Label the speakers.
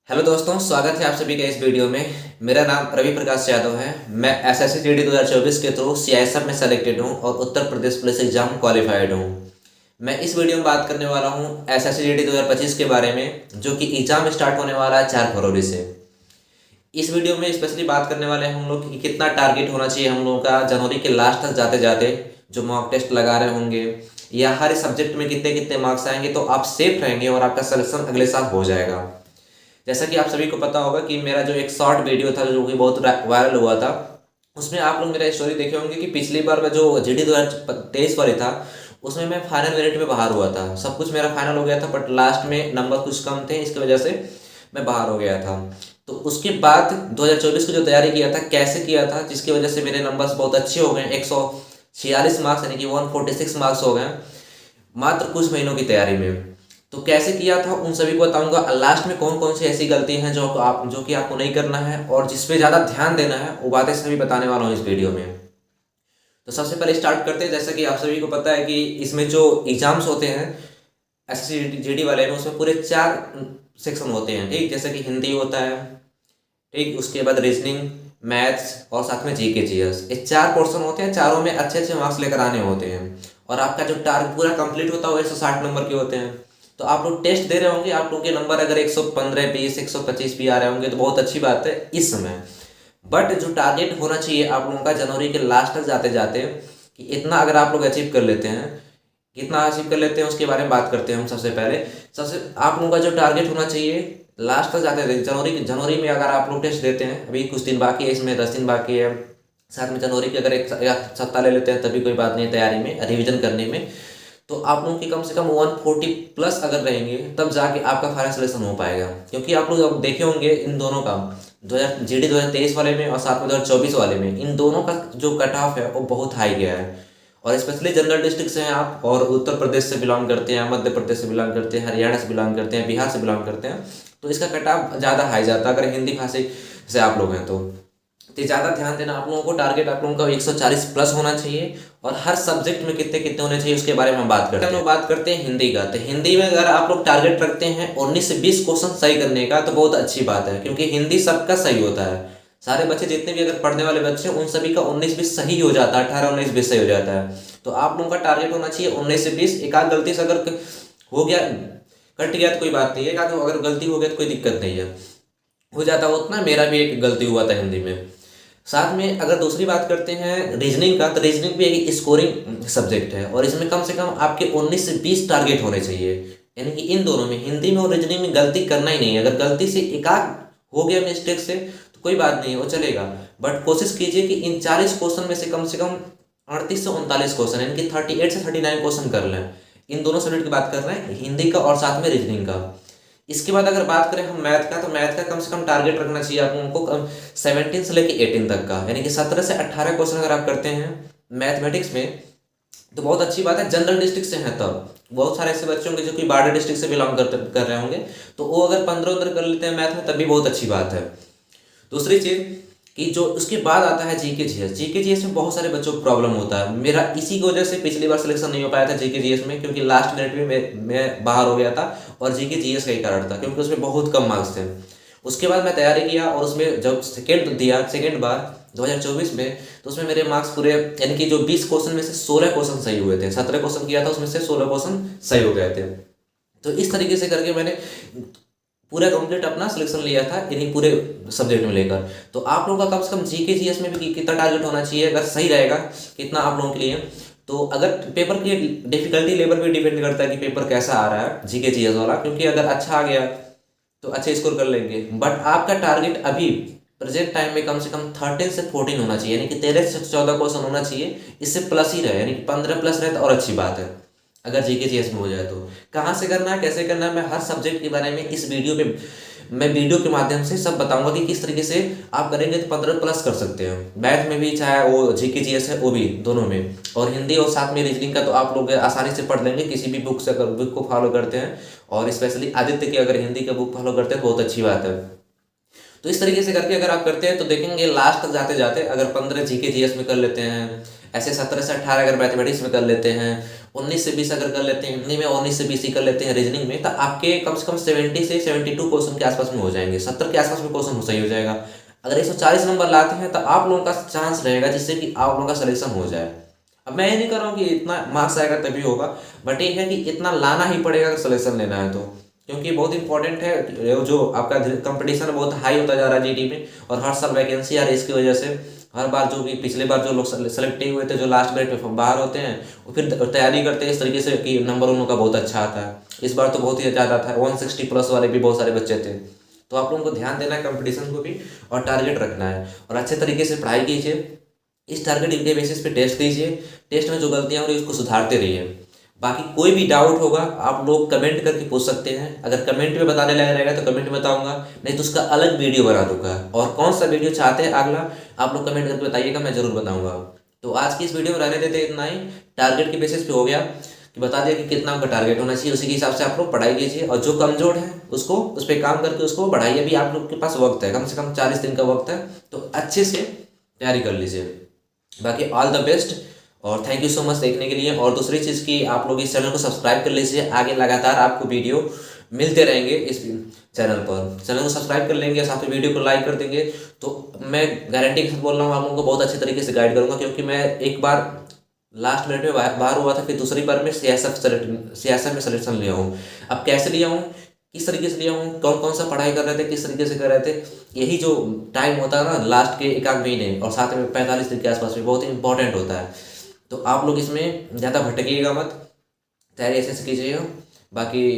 Speaker 1: Hello दोस्तों, स्वागत है आप सभी का इस वीडियो में। मेरा नाम रवि प्रकाश यादव है। मैं एसएससी जीडी 2024 के थ्रू सीआईएसएफ में सेलेक्टेड हूं और Uttar Pradesh police exam qualified हूं। मैं इस वीडियो में बात करने वाला हूं एसएससी जीडी 2025 के बारे में, जो कि एग्जाम स्टार्ट होने वाला है 4 फरवरी से। इस वीडियो में स्पेशली बात करने वाले हैं हम लोग कि कितना टारगेट होना चाहिए हम लोगों का जनवरी के लास्ट तक जाते जाते, जो मॉक टेस्ट लगा रहे होंगे, या हर सब्जेक्ट में कितने कितने मार्क्स आएंगे तो आप सेफ रहेंगे और आपका सिलेक्शन अगले साल हो जाएगा। जैसा कि आप सभी को पता होगा कि मेरा जो एक शॉर्ट वीडियो था जो कि बहुत वायरल हुआ था, उसमें आप लोग मेरा स्टोरी देखे होंगे कि पिछली बार में जो जीडी 2023 वाली था उसमें मैं फाइनल मेरिट में बाहर हुआ था। सब कुछ मेरा फाइनल हो गया था, बट लास्ट में नंबर कुछ कम थे, इसकी वजह से मैं बाहर हो गया था। तो उसके बाद 2024 की जो तैयारी किया था, कैसे किया था, जिसकी वजह से मेरे नंबर्स बहुत अच्छे हो गए। 146 मार्क्स यानी कि 146 मार्क्स हो गए मात्र कुछ महीनों की तैयारी में। तो कैसे किया था उन सभी को बताऊंगा। लास्ट में कौन कौन सी ऐसी गलती हैं जो कि आपको नहीं करना है और जिस पे ज़्यादा ध्यान देना है, वो बातें सभी बताने वाला हूँ इस वीडियो में। तो सबसे पहले स्टार्ट करते हैं। जैसा कि आप सभी को पता है कि इसमें जो एग्जाम्स होते हैं एसएससी जीडी वाले में, उसमें पूरे 4 सेक्शन होते हैं, ठीक। जैसे कि हिंदी होता है, ठीक, उसके बाद रीजनिंग, मैथ्स और साथ में जीके जीएस। ये 4 पोर्शन होते हैं। चारों में अच्छे अच्छे मार्क्स लेकर आने होते हैं और आपका जो टारगेट पूरा कंप्लीट होता है वो 160 नंबर के होते हैं। तो आप लोग टेस्ट दे रहे होंगे, आप लोग के नंबर अगर 115 20 125 भी आ रहे होंगे तो बहुत अच्छी बात है इस समय। बट जो टारगेट होना चाहिए आप लोगों का जनवरी के लास्ट तक जाते जाते, कि इतना अगर आप लोग अचीव कर लेते हैं, कितना अचीव कर लेते हैं उसके बारे में बात करते हैं हम। सबसे पहले सबसे आप लोगों का जो टारगेट होना चाहिए लास्ट तक जाते थे, जनवरी में अगर आप लोग टेस्ट देते हैं, अभी कुछ दिन बाकी है, इसमें 10 दिन बाकी है, साथ में जनवरी के अगर एक सप्ताह ले लेते हैं तभी कोई बात नहीं, तैयारी में रिविजन करने में, तो आप लोगों की कम से कम 140 प्लस अगर रहेंगे तब जाके आपका फाइनल सिलेक्शन हो पाएगा। क्योंकि आप लोग अब देखे होंगे इन दोनों का, जीडी 2023 वाले में और साथ में 2024 वाले में, इन दोनों का जो कट ऑफ है वो बहुत हाई गया है। और स्पेशली जनरल डिस्ट्रिक्ट से हैं आप और उत्तर प्रदेश से बिलोंग करते हैं, मध्य प्रदेश से बिलोंग करते हैं, हरियाणा से बिलोंग करते हैं, बिहार से बिलोंग करते हैं, तो इसका कट ऑफ ज़्यादा हाई जाता है अगर हिंदी भाषी से आप लोग हैं तो। ज़्यादा ध्यान देना आप लोगों को। टारगेट आप लोगों का 140 प्लस होना चाहिए और हर सब्जेक्ट में कितने कितने होने चाहिए उसके बारे में हम बात करते हैं। हम लोग बात करते हैं हिंदी का। तो हिंदी में अगर आप लोग टारगेट रखते हैं 19 से 20 क्वेश्चन सही करने का तो बहुत अच्छी बात है, क्योंकि हिंदी सबका सही होता है। सारे बच्चे जितने भी अगर पढ़ने वाले बच्चे हैं उन सभी का 19-20 सही हो जाता है, 18-19-20 सही हो जाता है। तो आप लोगों का टारगेट होना चाहिए 19 से 20। एक आध गलती से अगर हो गया, कट गया तो कोई बात नहीं है, अगर गलती हो गया तो कोई दिक्कत नहीं है, हो जाता है उतना। मेरा भी एक गलती हुआ था हिंदी में। साथ में अगर दूसरी बात करते हैं रीजनिंग का, तो रीजनिंग भी एक स्कोरिंग सब्जेक्ट है और इसमें कम से कम आपके 19 से 20 टारगेट होने चाहिए। यानी कि इन दोनों में, हिंदी में और रीजनिंग में, गलती करना ही नहीं है। अगर गलती से एक आध हो गया मिस्टेक से तो कोई बात नहीं है, वो चलेगा। बट कोशिश कीजिए कि इन 40 क्वेश्चन में से कम 38 से 39 क्वेश्चन, यानी कि 38 से 39 क्वेश्चन कर लें। इन दोनों सब्जेक्ट की बात कर रहे हैं, हिंदी का और साथ में रीजनिंग का। इसके बाद अगर बात करें हम मैथ का, तो मैथ का कम से कम टारगेट रखना चाहिए आप लोगों को 17 से लेकर 18 तक का, यानी कि 17 से 18 क्वेश्चन अगर आप करते हैं मैथमेटिक्स में तो बहुत अच्छी बात है। जनरल डिस्ट्रिक्ट से हैं तब बहुत सारे ऐसे बच्चे होंगे जो कि बॉर्डर डिस्ट्रिक्ट से बिलोंग कर रहे होंगे, तो वो अगर 15 कर लेते हैं मैथ में तब भी बहुत अच्छी बात है। दूसरी चीज़ कि जो उसके बाद आता है जीके जीएस। जीके जीएस में बहुत सारे बच्चों को प्रॉब्लम होता है। मेरा इसी की वजह से पिछली बार सिलेक्शन नहीं हो पाया था जीके जीएस में, क्योंकि लास्ट मिनट में मैं बाहर हो गया था और जीके जीएस का ही कारण था, क्योंकि उसमें बहुत कम मार्क्स थे। उसके बाद मैं तैयारी किया और उसमें जब सेकेंड बार 2024 में, तो उसमें मेरे मार्क्स पूरे, यानी कि जो 20 क्वेश्चन में से 16 क्वेश्चन सही हुए थे। 17 क्वेश्चन किया था उसमें से 16 क्वेश्चन सही हो गए थे। तो इस तरीके से करके मैंने पूरा कंप्लीट अपना सिलेक्शन लिया था, यानी पूरे सब्जेक्ट में लेकर। तो आप लोगों का कम से कम जीके जीएस में भी कितना टारगेट होना चाहिए, अगर सही रहेगा कितना आप लोगों के लिए। तो अगर पेपर की डिफिकल्टी लेवल भी डिपेंड करता है कि पेपर कैसा आ रहा है जीके जीएस वाला, क्योंकि अगर अच्छा आ गया तो अच्छे स्कोर कर लेंगे। बट आपका टारगेट अभी प्रेजेंट टाइम में कम से कम 13 से 14 होना चाहिए, यानी कि 13 से 14 क्वेश्चन होना चाहिए। इससे प्लस ही रहे, यानी कि 15 प्लस रहे तो और अच्छी बात है अगर जीके जीएस में हो जाए तो। कहाँ से करना है, कैसे करना है, मैं हर सब्जेक्ट के बारे में इस वीडियो पे, मैं वीडियो के माध्यम से सब बताऊंगा कि किस तरीके से आप करेंगे तो 15 प्लस कर सकते हैं। मैथ में भी, चाहे वो जीके जीएस है वो भी, दोनों में। और हिंदी और साथ में रीजनिंग का तो आप लोग आसानी से पढ़ लेंगे किसी भी बुक से, अगर बुक को फॉलो करते हैं। और स्पेशली आदित्य की अगर हिंदी का बुक फॉलो करते हैं तो बहुत अच्छी बात है। तो इस तरीके से करके अगर आप करते हैं तो देखेंगे लास्ट तक जाते जाते अगर 15 जीके जीएस में कर लेते हैं, ऐसे 17 से 18 अगर मैथमेटिक्स में कर लेते हैं, 19 से 20 अगर कर लेते हैं हिंदी में, 19 से 20 ही कर लेते हैं रीजनिंग में, तो आपके कम से कम 70 से 72 क्वेश्चन के आसपास में हो जाएंगे, 70 के आसपास में क्वेश्चन सही हो जाएगा। अगर 140 नंबर लाते हैं तो आप लोगों का चांस रहेगा जिससे कि आप लोगों का सिलेक्शन हो जाए। अब मैं ये नहीं कर रहा हूँ कि इतना मार्क्स आएगा तभी होगा, बट ये है कि इतना लाना ही पड़ेगा अगर सिलेक्शन लेना है तो, क्योंकि बहुत इंपॉर्टेंट है। जो आपका कंपटीशन बहुत हाई होता जा रहा है जीडी में, और हर साल वैकेंसी आ रही है, इसकी वजह से हर बार जो भी पिछले बार जो लोग सेलेक्ट नहीं हुए थे, जो लास्ट मिनट पे बाहर होते हैं, वो फिर तैयारी करते हैं इस तरीके से कि नंबर उन लोगों का बहुत अच्छा आता है। इस बार तो बहुत ही ज़्यादा था, 160 प्लस वाले भी बहुत सारे बच्चे थे। तो आप लोगों को ध्यान देना है कंपटीशन को भी, और टारगेट रखना है, और अच्छे तरीके से पढ़ाई कीजिए। इस टारगेट के बेसिस पे टेस्ट दीजिए, टेस्ट में जो गलतियाँ हो रही है उसको सुधारते रहिए। बाकी कोई भी डाउट होगा आप लोग कमेंट करके पूछ सकते हैं, अगर कमेंट में बताने लगा रहेगा तो कमेंट में बताऊंगा, नहीं तो उसका अलग वीडियो बना दूंगा। और कौन सा वीडियो चाहते हैं अगला, आप लोग कमेंट करके बताइएगा, मैं ज़रूर बताऊंगा। तो आज की इस वीडियो में रहने देते इतना ही। टारगेट के बेसिस पे हो गया कि बता दिया कि कितना आपका टारगेट होना चाहिए, उसी के हिसाब से आप लोग पढ़ाई कीजिए, और जो कमज़ोर है उसको उस पर काम करके उसको बढ़ाइए। अभी आप लोग के पास वक्त है, कम से कम 40 दिन का वक्त है, तो अच्छे से तैयारी कर लीजिए। बाकी ऑल द बेस्ट, और थैंक यू सो मच देखने के लिए। और दूसरी चीज़ की आप लोग इस चैनल को सब्सक्राइब कर लीजिए, आगे लगातार आपको वीडियो मिलते रहेंगे इस चैनल पर। चैनल को सब्सक्राइब कर लेंगे, साथ में वीडियो को लाइक कर देंगे, तो मैं गारंटी के साथ बोल रहा हूँ आप लोगों को बहुत अच्छे तरीके से गाइड करूँगा। क्योंकि मैं एक बार लास्ट मिनट में बाहर हुआ था, फिर दूसरी बार में सियासत में सिलेक्शन लिया हूँ। अब कैसे लिया हूँ, किस तरीके से लिया हूँ, कौन कौन सा पढ़ाई कर रहे थे, किस तरीके से कर रहे थे, यही जो टाइम होता है ना लास्ट के 1 आध महीने, और साथ में 45 दिन के आसपास में, बहुत ही इंपॉर्टेंट होता है। तो आप लोग इसमें ज़्यादा भटकिएगा मत, तैयारी ऐसे से कीजिएगा। बाकी